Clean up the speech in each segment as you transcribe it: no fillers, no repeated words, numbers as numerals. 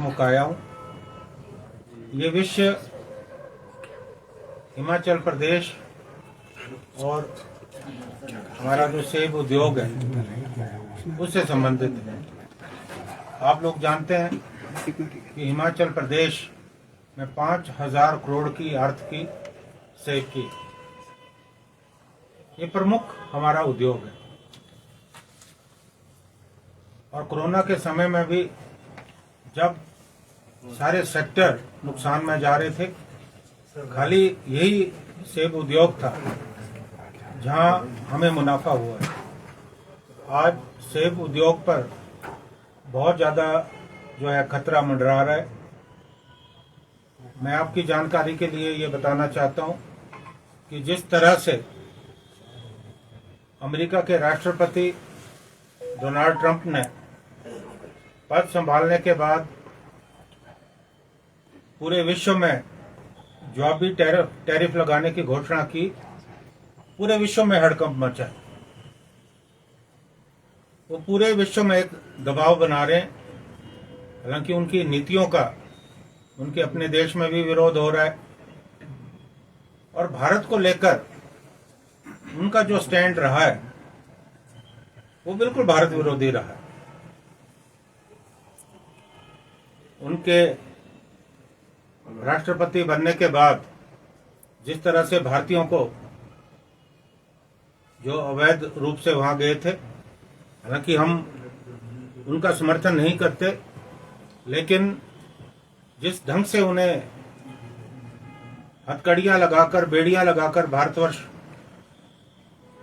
देशमुख आया हूँ। ये विषय हिमाचल प्रदेश और हमारा जो सेब उद्योग है उससे संबंधित है। आप लोग जानते हैं कि हिमाचल प्रदेश में 5,000 करोड़ की अर्थ की सेब की ये प्रमुख हमारा उद्योग है। और कोरोना के समय में भी जब सारे सेक्टर नुकसान में जा रहे थे, खाली यही सेब उद्योग था जहां हमें मुनाफा हुआ है। आज सेब उद्योग पर बहुत ज़्यादा जो है खतरा मंडरा रहा है। मैं आपकी जानकारी के लिए ये बताना चाहता हूं कि जिस तरह से अमेरिका के राष्ट्रपति डोनाल्ड ट्रंप ने पद संभालने के बाद पूरे विश्व में जवाबी टैरिफ लगाने की घोषणा की, पूरे विश्व में हड़कंप मचा। वो पूरे विश्व में एक दबाव बना रहे हैं। हालांकि उनकी नीतियों का उनके अपने देश में भी विरोध हो रहा है और भारत को लेकर उनका जो स्टैंड रहा है वो बिल्कुल भारत विरोधी रहा है। उनके राष्ट्रपति बनने के बाद जिस तरह से भारतीयों को जो अवैध रूप से वहां गए थे, हालांकि हम उनका समर्थन नहीं करते, लेकिन जिस ढंग से उन्हें हथकड़ियां लगाकर, बेड़ियां लगाकर भारतवर्ष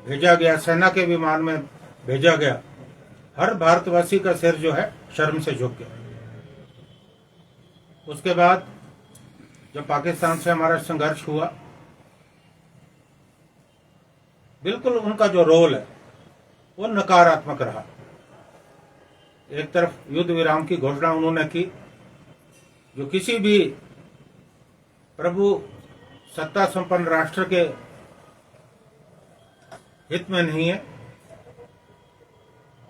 भेजा गया, सेना के विमान में भेजा गया, हर भारतवासी का सिर जो है शर्म से झुक गया। उसके बाद जब पाकिस्तान से हमारा संघर्ष हुआ, बिल्कुल उनका जो रोल है वो नकारात्मक रहा। एक तरफ युद्ध विराम की घोषणा उन्होंने की जो किसी भी प्रभु सत्ता संपन्न राष्ट्र के हित में नहीं है,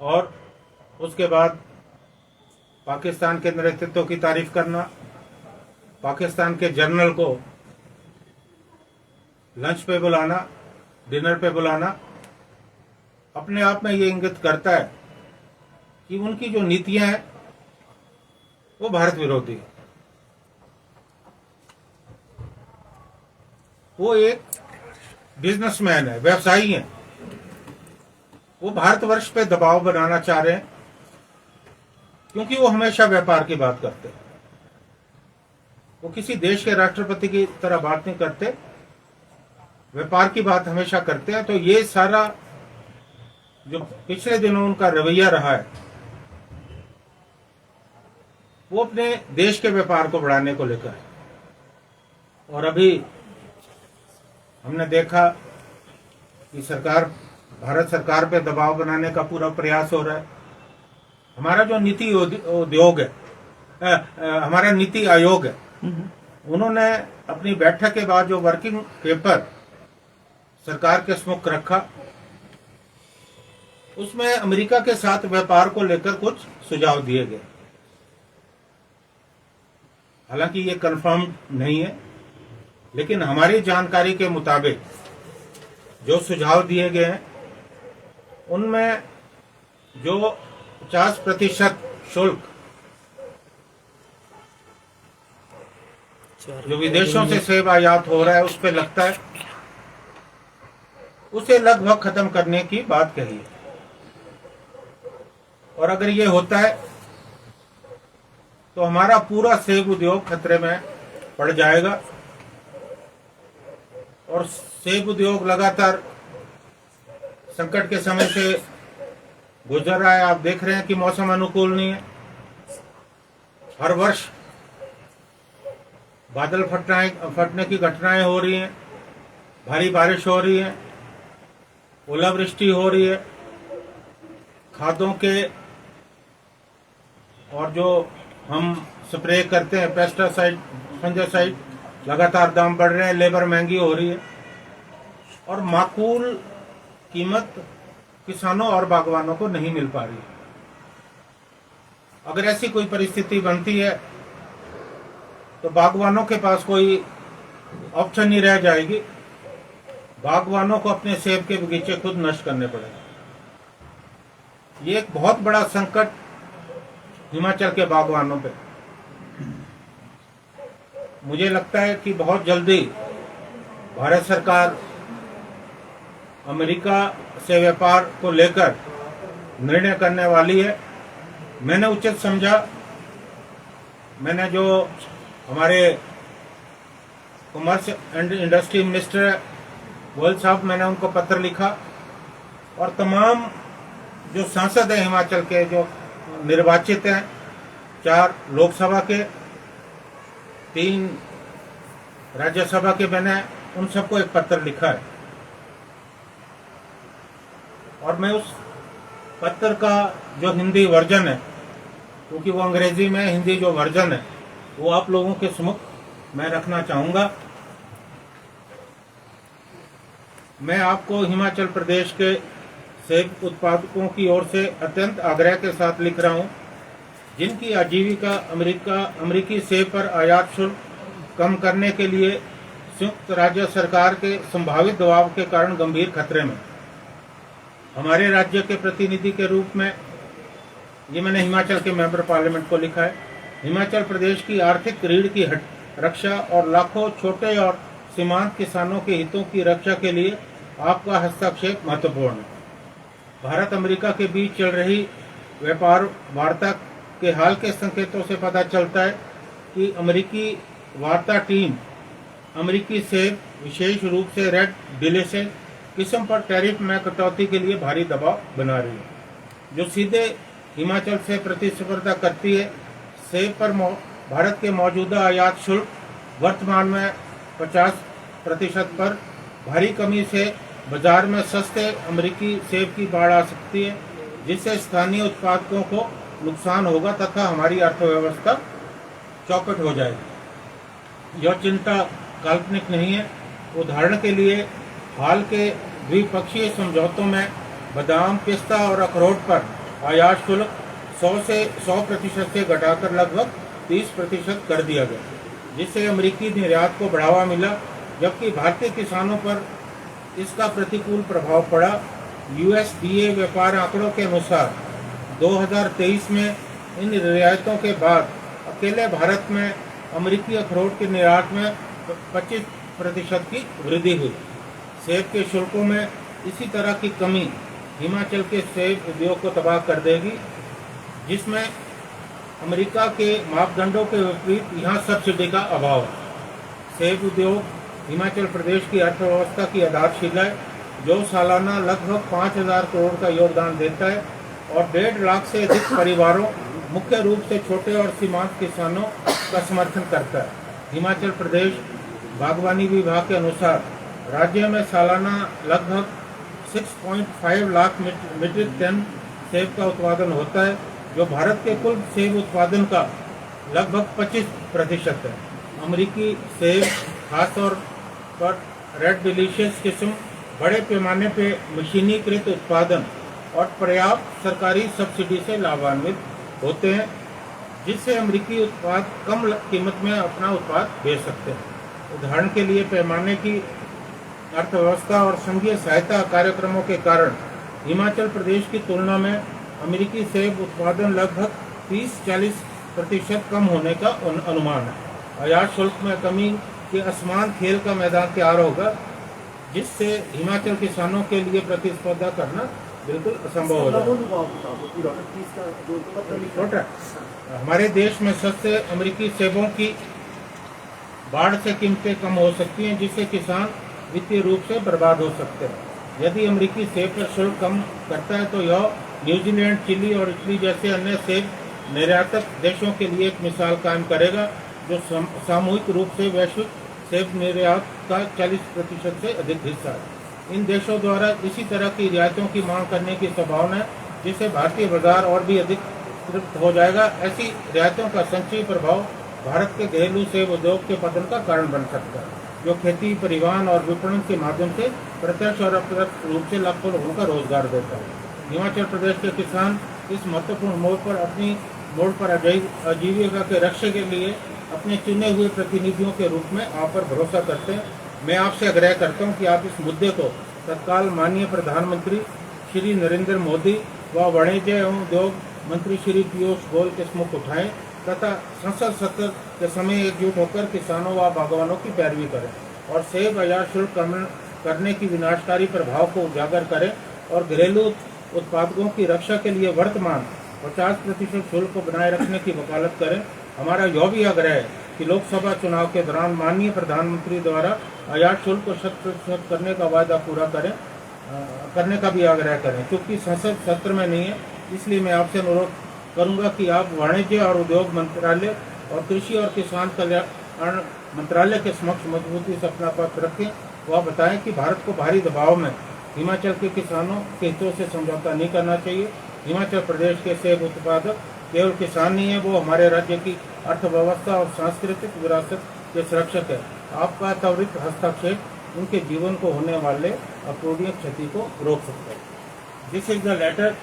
और उसके बाद पाकिस्तान के नेतृत्व की तारीफ करना, पाकिस्तान के जनरल को लंच पे बुलाना, डिनर पे बुलाना, अपने आप में ये इंगित करता है कि उनकी जो नीतियां हैं वो भारत विरोधी है। वो एक बिजनेसमैन है, व्यवसायी है। वो भारतवर्ष पे दबाव बनाना चाह रहे हैं क्योंकि वो हमेशा व्यापार की बात करते हैं। वो किसी देश के राष्ट्रपति की तरह बात नहीं करते, व्यापार की बात हमेशा करते हैं। तो ये सारा जो पिछले दिनों उनका रवैया रहा है वो अपने देश के व्यापार को बढ़ाने को लेकर है। और अभी हमने देखा कि भारत सरकार पे दबाव बनाने का पूरा प्रयास हो रहा है। हमारा जो नीति उद्योग है, हमारा नीति आयोग है, उन्होंने अपनी बैठक के बाद जो वर्किंग पेपर सरकार के सम्मुख रखा, उसमें अमेरिका के साथ व्यापार को लेकर कुछ सुझाव दिए गए। हालांकि ये कंफर्म नहीं है, लेकिन हमारी जानकारी के मुताबिक जो सुझाव दिए गए हैं उनमें जो 50% शुल्क जो विदेशों से सेब आयात हो रहा है उस पर लगता है, उसे लगभग खत्म करने की बात कही है। और अगर ये होता है तो हमारा पूरा सेब उद्योग खतरे में पड़ जाएगा। और सेब उद्योग लगातार संकट के समय से गुजर रहा है। आप देख रहे हैं कि मौसम अनुकूल नहीं है। हर वर्ष बादल फटने की घटनाएं हो रही हैं, भारी बारिश हो रही है, ओलावृष्टि हो रही है, खादों के और जो हम स्प्रे करते हैं पेस्टिसाइड, फंजासाइड, लगातार दाम बढ़ रहे हैं, लेबर महंगी हो रही है और माकूल कीमत किसानों और बागवानों को नहीं मिल पा रही है। अगर ऐसी कोई परिस्थिति बनती है तो बागवानों के पास कोई ऑप्शन नहीं रह जाएगी, बागवानों को अपने सेब के बगीचे खुद नष्ट करने पड़ेंगे। ये एक बहुत बड़ा संकट हिमाचल के बागवानों पे। मुझे लगता है कि बहुत जल्दी भारत सरकार अमेरिका से व्यापार को लेकर निर्णय करने वाली है। मैंने उचित समझा, मैंने जो हमारे commerce and industry minister Goyal साहब, मैंने उनको पत्र लिखा और तमाम जो सांसद हैं हिमाचल के, जो निर्वाचित हैं, 4 लोकसभा के, 3 राज्यसभा के बने, उन सबको एक पत्र लिखा है। और मैं उस पत्र का जो हिंदी वर्जन है, क्योंकि वो अंग्रेजी में, हिंदी जो वर्जन है वो आप लोगों के सम्मुख मैं रखना चाहूंगा। मैं आपको हिमाचल प्रदेश के सेब उत्पादकों की ओर से अत्यंत आग्रह के साथ लिख रहा हूं, जिनकी आजीविका अमेरिकी सेब पर आयात शुल्क कम करने के लिए संयुक्त राज्य सरकार के संभावित दबाव के कारण गंभीर खतरे में। हमारे राज्य के प्रतिनिधि के रूप में ये मैंने हिमाचल के मेंबर पार्लियामेंट को लिखा है। हिमाचल प्रदेश की आर्थिक रीढ़ की रक्षा और लाखों छोटे और सीमांत किसानों के हितों की रक्षा के लिए आपका हस्तक्षेप महत्वपूर्ण है। भारत अमेरिका के बीच चल रही व्यापार वार्ता के हाल के संकेतों से पता चलता है कि अमेरिकी वार्ता टीम अमेरिकी सेब, विशेष रूप से रेड डिलीशियस किस्म पर टैरिफ में कटौती के लिए भारी दबाव बना रही है, जो सीधे हिमाचल से प्रतिस्पर्धा करती है। सेब पर भारत के मौजूदा आयात शुल्क वर्तमान में 50% पर भारी कमी से बाजार में सस्ते अमेरिकी सेब की बाढ़ आ सकती है, जिससे स्थानीय उत्पादकों को नुकसान होगा तथा हमारी अर्थव्यवस्था चौपट हो जाएगी। यह चिंता काल्पनिक नहीं है। उदाहरण के लिए हाल के द्विपक्षीय समझौतों में बादाम, पिस्ता और अखरोट पर आयात शुल्क 100% से घटाकर लगभग 30% कर दिया गया, जिससे अमेरिकी निर्यात को बढ़ावा मिला, जबकि भारतीय किसानों पर इसका प्रतिकूल प्रभाव पड़ा। USDA व्यापार आंकड़ों के अनुसार 2023 में इन रियायतों के बाद अकेले भारत में अमेरिकी अखरोट के निर्यात में 25% की वृद्धि हुई। सेब के शुल्कों में इसी तरह की कमी हिमाचल के सेब उद्योग को तबाह कर देगी, जिसमें अमेरिका के मापदंडों के विपरीत यहाँ सब्सिडी का अभाव है। सेब उद्योग हिमाचल प्रदेश की अर्थव्यवस्था की आधारशिला है, जो सालाना लगभग 5,000 करोड़ का योगदान देता है और 1.5 लाख से अधिक परिवारों, मुख्य रूप से छोटे और सीमांत किसानों का समर्थन करता है। हिमाचल प्रदेश बागवानी विभाग के अनुसार राज्य में सालाना लगभग 6.5 लाख मीट्रिक टन सेब का उत्पादन होता है, जो भारत के कुल सेब उत्पादन का लगभग 25% है। अमेरिकी सेब, खासतौर पर रेड डिलीशियस किस्म, बड़े पैमाने पे मशीनीकृत उत्पादन और पर्याप्त सरकारी सब्सिडी से लाभान्वित होते हैं, जिससे अमेरिकी उत्पाद कम कीमत में अपना उत्पाद बेच सकते हैं। उदाहरण के लिए पैमाने की अर्थव्यवस्था और संघीय सहायता कार्यक्रमों के कारण हिमाचल प्रदेश की तुलना में अमेरिकी सेब उत्पादन लगभग 30-40% कम होने का अनुमान है। आयात शुल्क में कमी के असमान खेल का मैदान तैयार होगा, जिससे हिमाचल किसानों के लिए प्रतिस्पर्धा करना बिल्कुल असंभव हो जाएगा। हमारे देश में सस्ते अमेरिकी सेबों की बाढ़ से कीमतें कम हो सकती हैं, जिससे किसान वित्तीय रूप से बर्बाद हो सकते हैं। यदि अमेरिकी सेब पर शुल्क कम करता है तो यह न्यूजीलैंड, चिली और इटली जैसे अन्य सेब निर्यातक देशों के लिए एक मिसाल कायम करेगा, जो सामूहिक रूप से वैश्विक सेब निर्यात का 40% से अधिक हिस्सा है। इन देशों द्वारा इसी तरह की रियायतों की मांग करने की संभावना है, जिससे भारतीय बाजार और भी अधिक तृप्त हो जाएगा। ऐसी रियायतों का संचयी प्रभाव भारत के घरेलू सेब उद्योग के पतन का कारण बन सकता है, जो खेती, परिवहन और विपणन के माध्यम से प्रत्यक्ष और अप्रत्यक्ष रूप से लाखों लोगों का रोजगार देता है। हिमाचल प्रदेश के किसान इस महत्वपूर्ण मोड़ पर आजीविका के रक्षा के लिए अपने चुने हुए प्रतिनिधियों के रूप में आप पर भरोसा करते हैं। मैं आपसे आग्रह करता हूं कि आप इस मुद्दे को तत्काल माननीय प्रधानमंत्री श्री नरेंद्र मोदी व वाणिज्य एवं उद्योग मंत्री श्री पीयूष गोयल के सम्मुख उठाएं तथा संसद सत्र के समय एकजुट होकर किसानों व बागवानों की पैरवी करें और सेब आयात शुल्क करने की विनाशकारी प्रभाव को उजागर करें और घरेलू उत्पादकों की रक्षा के लिए वर्तमान 50% शुल्क को बनाए रखने की वकालत करें। हमारा यह भी आग्रह है कि लोकसभा चुनाव के दौरान माननीय प्रधानमंत्री द्वारा आयात शुल्क को 100% करने का वायदा पूरा करने का भी आग्रह करें। क्योंकि संसद सत्र में नहीं है, इसलिए मैं आपसे अनुरोध करूंगा कि आप वाणिज्य और उद्योग मंत्रालय और कृषि और किसान कल्याण मंत्रालय के समक्ष मजबूती से अपना पक्ष रखें। वह बताएं कि भारत को बाहरी दबाव में हिमाचल के किसानों के हितों से समझौता नहीं करना चाहिए। हिमाचल प्रदेश के सेब उत्पादक केवल किसान नहीं है, वो हमारे राज्य की अर्थव्यवस्था और सांस्कृतिक विरासत के सुरक्षक है। आपका त्वरित हस्तक्षेप उनके जीवन को होने वाले अपूरणीय क्षति को रोक सकता है। This is the letter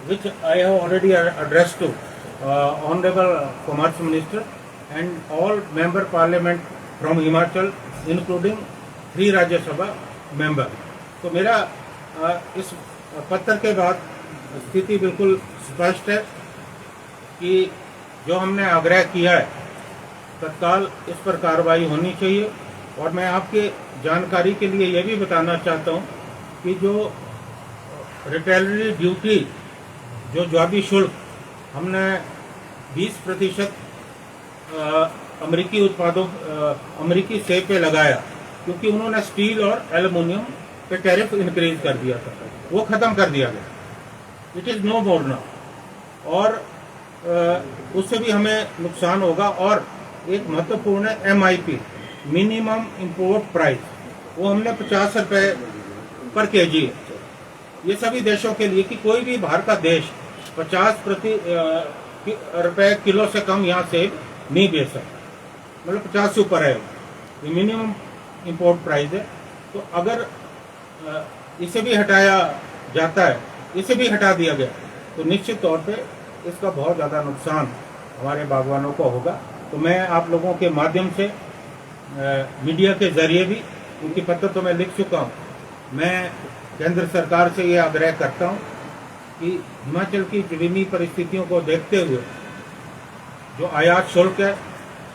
which I have already addressed to Honorable Commerce Minister and all Member Parliament from Himachal, including 3 Rajya Sabha member. तो मेरा इस पत्र के बाद स्थिति बिल्कुल स्पष्ट है कि जो हमने आग्रह किया है तत्काल इस पर कार्रवाई होनी चाहिए। और मैं आपके जानकारी के लिए यह भी बताना चाहता हूं कि जो रिटेलरी ड्यूटी जो जवाबी शुल्क हमने 20% अमेरिकी उत्पादों अमेरिकी सेब पे लगाया, क्योंकि उन्होंने स्टील और एल्युमिनियम पे टैरिफ इंक्रीज कर दिया था, वो खत्म कर दिया गया। It is no more now. और उससे भी हमें नुकसान होगा। और एक महत्वपूर्ण है MIP, मिनिमम इम्पोर्ट प्राइस, वो हमने 50 रुपए पर केजी है। ये सभी देशों के लिए कि कोई भी बाहर का देश 50 रुपए किलो से कम यहाँ से नहीं बेच सकता, मतलब 50 से ऊपर है, ये मिनिमम इम्पोर्ट प्राइस है। तो अगर इसे भी हटाया जाता है, इसे भी हटा दिया गया, तो निश्चित तौर पे इसका बहुत ज़्यादा नुकसान हमारे बागवानों को होगा। तो मैं आप लोगों के माध्यम से मीडिया के जरिए भी, उनकी पत्र तो मैं लिख चुका हूँ, मैं केंद्र सरकार से ये आग्रह करता हूँ कि हिमाचल की जमीनी परिस्थितियों को देखते हुए जो आयात शुल्क है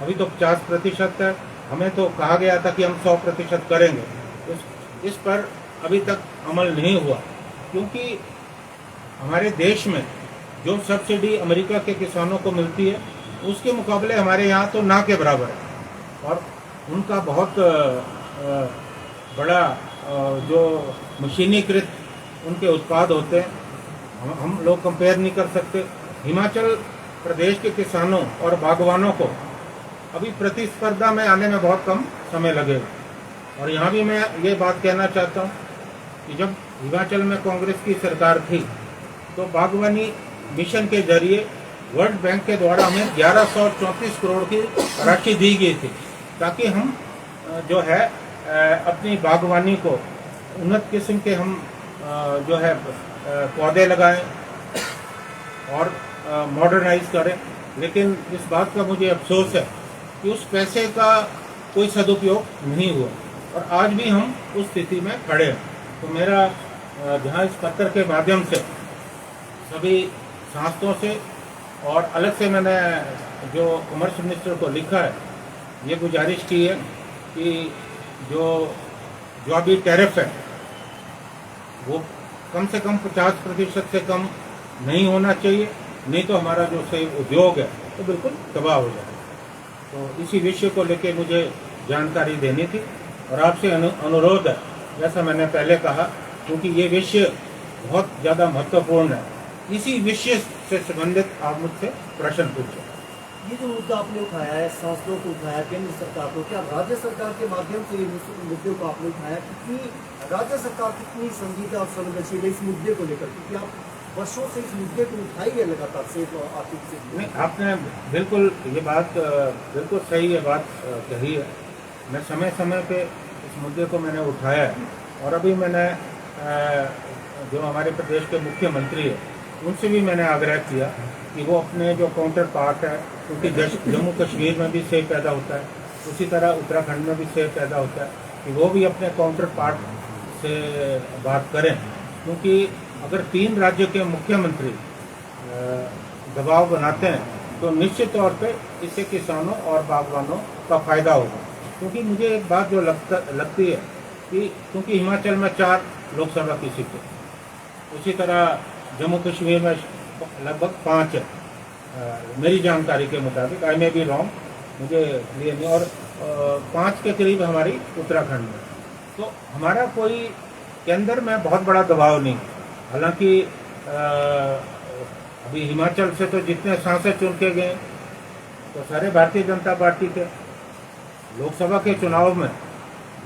अभी तो 50% है, हमें तो कहा गया था कि हम 100% करेंगे, इस पर अभी तक अमल नहीं हुआ। क्योंकि हमारे देश में जो सब्सिडी अमेरिका के किसानों को मिलती है उसके मुकाबले हमारे यहाँ तो ना के बराबर है। और उनका बहुत बड़ा जो मशीनीकृत उनके उत्पाद होते हैं, हम लोग कंपेयर नहीं कर सकते। हिमाचल प्रदेश के किसानों और बागवानों को अभी प्रतिस्पर्धा में आने में बहुत कम समय लगेगा। और यहाँ भी मैं ये बात कहना चाहता हूँ कि जब हिमाचल में कांग्रेस की सरकार थी तो बागवानी मिशन के जरिए वर्ल्ड बैंक के द्वारा हमें 1134 करोड़ की राशि दी गई थी, ताकि हम जो है अपनी बागवानी को उन्नत किस्म के हम जो है पौधे लगाएं और मॉडर्नाइज करें। लेकिन इस बात का मुझे अफसोस है कि उस पैसे का कोई सदुपयोग नहीं हुआ और आज भी हम उस स्थिति में खड़े हैं। तो मेरा जहाँ इस पत्र के माध्यम से सभी सांसदों से और अलग से मैंने जो कॉमर्स मिनिस्टर को लिखा है, ये गुजारिश की है कि जो अभी टैरिफ है वो कम से कम 50% से कम नहीं होना चाहिए, नहीं तो हमारा जो सेब उद्योग है तो बिल्कुल तबाह हो जाएगा। तो इसी विषय को लेकर मुझे जानकारी देनी थी और आपसे अनुरोध है, जैसा मैंने पहले कहा, क्योंकि ये विषय बहुत ज़्यादा महत्वपूर्ण है, इसी विषय से संबंधित आप मुझसे प्रश्न पूछे। ये जो मुद्दा आपने उठाया है, सांसदों को उठाया, केंद्र सरकार को, क्या राज्य सरकार के माध्यम से ये मुद्दे को आपने उठाया? क्योंकि राज्य सरकार कितनी संजीदा और संवेदनशील है इस मुद्दे को लेकर, क्योंकि आप वर्षों से इस मुद्दे को उठाई है लगातार सेब और आर्थिक से। नहीं, आपने बिल्कुल ये बात बिल्कुल सही ये बात कही है। मैं समय समय पे इस मुद्दे को मैंने उठाया है और अभी मैंने जो हमारे प्रदेश के मुख्यमंत्री है उनसे भी मैंने आग्रह किया कि वो अपने जो काउंटर पार्ट है क्योंकि जम्मू कश्मीर में भी सेब पैदा होता है, उसी तरह उत्तराखंड में भी सेब पैदा होता है, कि वो भी अपने काउंटर पार्ट से बात करें। क्योंकि अगर 3 राज्यों के मुख्यमंत्री दबाव बनाते हैं तो निश्चित तौर पे इससे किसानों और बागवानों का फायदा होगा। क्योंकि मुझे एक बात जो लगती है कि क्योंकि हिमाचल में 4 लोकसभा की सीटें, उसी तरह जम्मू कश्मीर में लगभग 5 है, मेरी जानकारी के मुताबिक, आई मे बी रॉन्ग, मुझे लिए नहीं, और 5 के करीब हमारी उत्तराखंड में। तो हमारा कोई केंद्र में बहुत बड़ा दबाव नहीं। हालांकि अभी हिमाचल से तो जितने सांसद चुन के गए तो सारे भारतीय जनता पार्टी के। लोकसभा के चुनाव में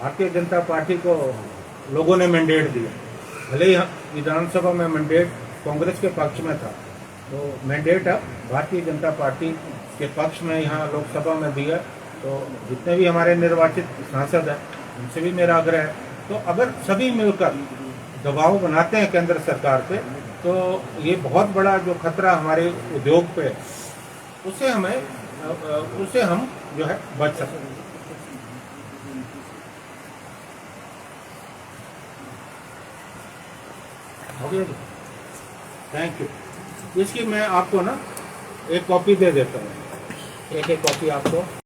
भारतीय जनता पार्टी को लोगों ने मैंडेट दिया, भले ही विधानसभा में मैंडेट कांग्रेस के पक्ष में था, तो मैंडेट अब भारतीय जनता पार्टी के पक्ष में यहाँ लोकसभा में दिया। तो जितने भी हमारे निर्वाचित सांसद हैं उनसे भी मेरा आग्रह है, तो अगर सभी मिलकर दबाव बनाते हैं केंद्र सरकार पे, तो ये बहुत बड़ा जो खतरा हमारे उद्योग पे है, उससे हम जो है बच सकते हैं। Thank you. इसकी मैं आपको ना एक कॉपी दे देता हूँ, एक कॉपी आपको